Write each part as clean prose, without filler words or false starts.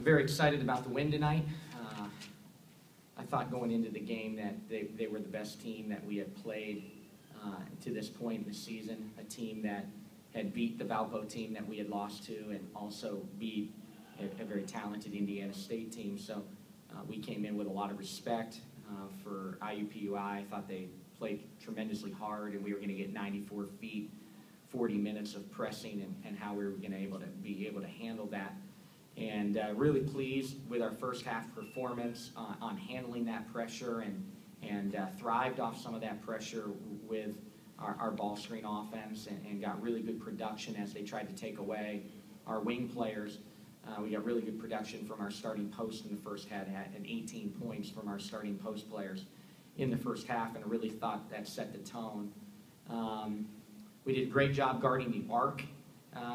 very excited about the win tonight. I thought going into the game that they were the best team that we had played to this point in the season, a team that had beat the Valpo team that we had lost to and also beat a very talented Indiana State team. So we came in with a lot of respect for IUPUI. I thought they played tremendously hard, and we were going to get 94 feet, 40 minutes of pressing, and how we were going to be able to handle that. And really pleased with our first half performance on handling that pressure and thrived off some of that pressure with our ball screen offense and got really good production as they tried to take away our wing players. We got really good production from our starting post in the first half, and 18 points from our starting post players in the first half, and I really thought that set the tone. We did a great job guarding the arc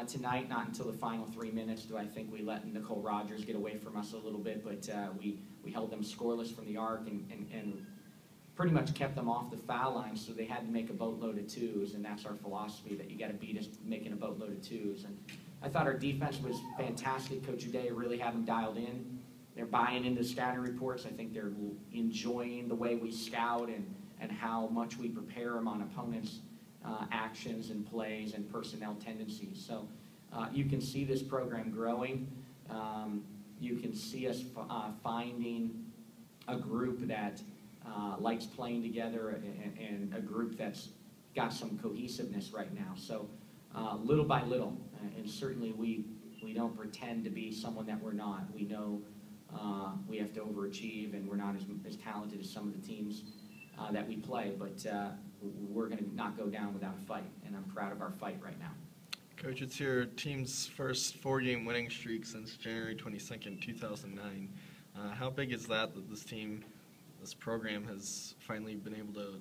tonight. Not until the final 3 minutes do I think we let Nicole Rogers get away from us a little bit, but we held them scoreless from the arc and pretty much kept them off the foul line, so they had to make a boatload of twos, and that's our philosophy, that you got to beat us making a boatload of twos. And I thought our defense was fantastic. Coach Uday really had them dialed in. They're buying into scouting reports. I think they're enjoying the way we scout and how much we prepare them on opponents' actions and plays and personnel tendencies. So you can see this program growing. You can see us finding a group that likes playing together and a group that's got some cohesiveness right now. So little by little, and certainly we don't pretend to be someone that we're not. We know we have to overachieve, and we're not as talented as some of the teams that we play, but we're going to not go down without a fight, and I'm proud of our fight right now. Coach, it's your team's first 4-game winning streak since January 22nd, 2009. How big is that this program has finally been able to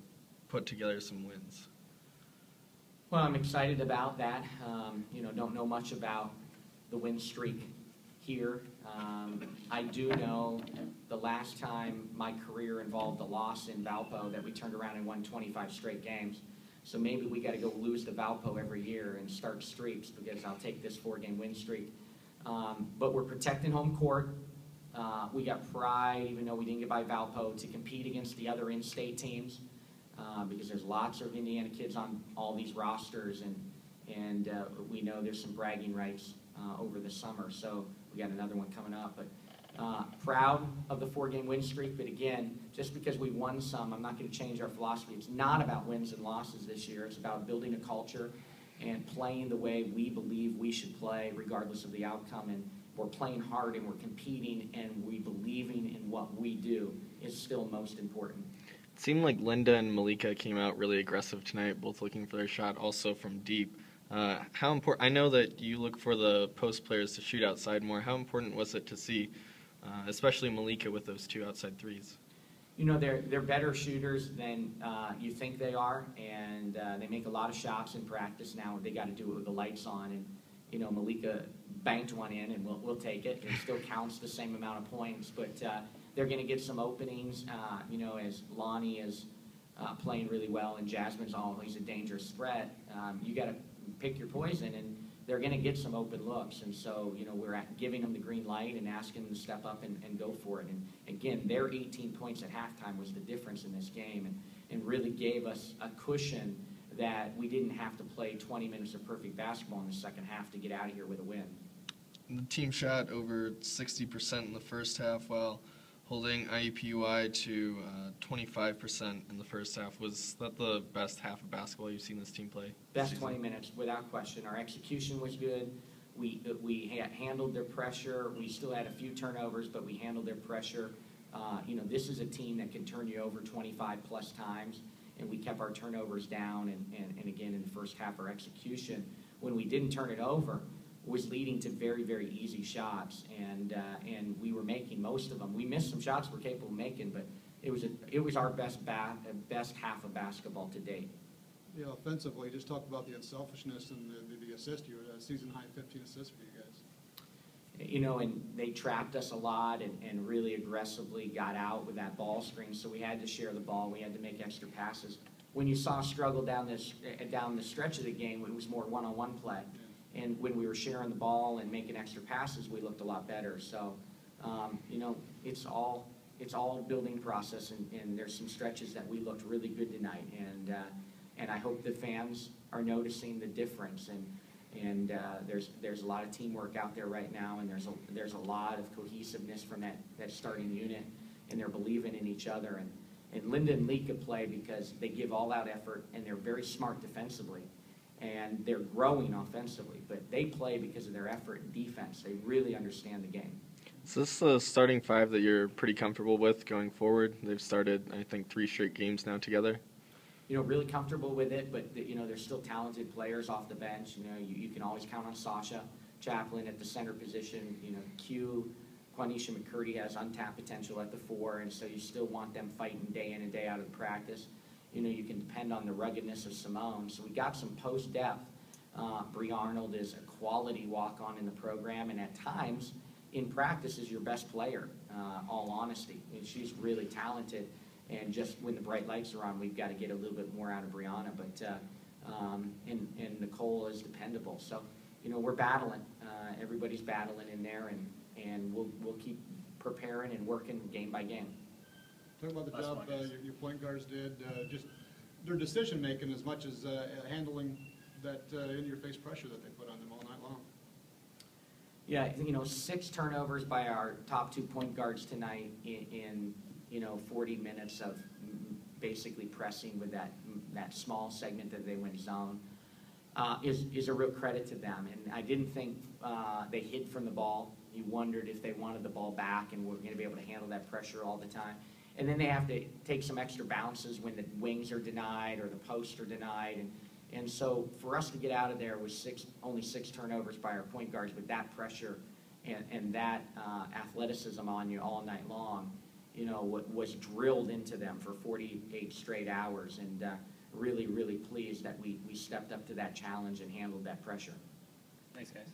put together some wins? Well, I'm excited about that. Don't know much about the win streak here. I do know the last time my career involved a loss in Valpo that we turned around and won 25 straight games. So maybe we got to go lose to Valpo every year and start streaks, because I'll take this 4-game win streak. But we're protecting home court. We got pride, even though we didn't get by Valpo, to compete against the other in-state teams, because there's lots of Indiana kids on all these rosters, and we know there's some bragging rights over the summer. So we got another one coming up. But proud of the 4-game win streak. But again, just because we won some, I'm not going to change our philosophy. It's not about wins and losses this year. It's about building a culture and playing the way we believe we should play, regardless of the outcome. And we're playing hard, and we're competing, and we believing in what we do is still most important. It seemed like Linda and Malika came out really aggressive tonight, both looking for their shot, also from deep. How important? I know that you look for the post players to shoot outside more. How important was it to see, especially Malika, with those 2 outside threes? They're better shooters than you think they are, and they make a lot of shots in practice now. They got to do it with the lights on, and Malika banked one in, and we'll take it. It still counts the same amount of points, but they're going to get some openings. As Lonnie is playing really well, and Jasmine's always a dangerous threat. You got to pick your poison, and they're going to get some open looks. And so, we're giving them the green light and asking them to step up and go for it. And again, their 18 points at halftime was the difference in this game, and really gave us a cushion that we didn't have to play 20 minutes of perfect basketball in the second half to get out of here with a win. The team shot over 60% in the first half, while holding IUPUI to 25% in the first half. Was that the best half of basketball you've seen this team play? Best 20 minutes, without question. Our execution was good. We handled their pressure. We still had a few turnovers, but we handled their pressure. This is a team that can turn you over 25-plus times, and we kept our turnovers down. And again, in the first half, our execution, when we didn't turn it over, was leading to very, very easy shots, and we were making most of them. We missed some shots we're capable of making, but it was our best half of basketball to date. Yeah, offensively, just talk about the unselfishness and the assist. You had a season-high 15 assists for you guys. And they trapped us a lot and really aggressively got out with that ball screen, so we had to share the ball. We had to make extra passes. When you saw us struggle down the stretch of the game, it was more one-on-one play. And when we were sharing the ball and making extra passes, we looked a lot better. So You know, it's all a building process, and there's some stretches that we looked really good tonight, and I hope the fans are noticing the difference. And there's a lot of teamwork out there right now, and there's a lot of cohesiveness from that starting unit, and they're believing in each other. And Linda and Lika play because they give all-out effort, and they're very smart defensively, and they're growing offensively. But they play because of their effort in defense. They really understand the game. Is this the starting five that you're pretty comfortable with going forward? They've started, I think, 3 straight games now together. You know, really comfortable with it, but you know, there's still talented players off the bench. You know, you can always count on Sasha Chaplin at the center position. You know, Quanisha McCurdy has untapped potential at the 4, and so you still want them fighting day in and day out of practice. You know, you can depend on the ruggedness of Simone. So we got some post depth. Bree Arnold is a quality walk-on in the program, and at times in practice is your best player. All honesty, and she's really talented. And just when the bright lights are on, we've got to get a little bit more out of Brianna. But and Nicole is dependable. So, you know, we're battling. Everybody's battling in there, and we'll keep preparing and working game by game. Talk about the job your point guards did. Just their decision making as much as handling that in-your-face pressure that they put on them all night long. Yeah, you know, 6 turnovers by our top 2 point guards tonight in you know, 40 minutes of basically pressing with that small segment that they went zone is a real credit to them. And I didn't think they hid from the ball. You wondered if they wanted the ball back and were going to be able to handle that pressure all the time. And then they have to take some extra bounces when the wings are denied or the posts are denied. And so for us to get out of there with only 6 turnovers by our point guards with that pressure and that athleticism on you all night long, you know, what was drilled into them for 48 straight hours, and really, really pleased that we stepped up to that challenge and handled that pressure. Thanks, guys.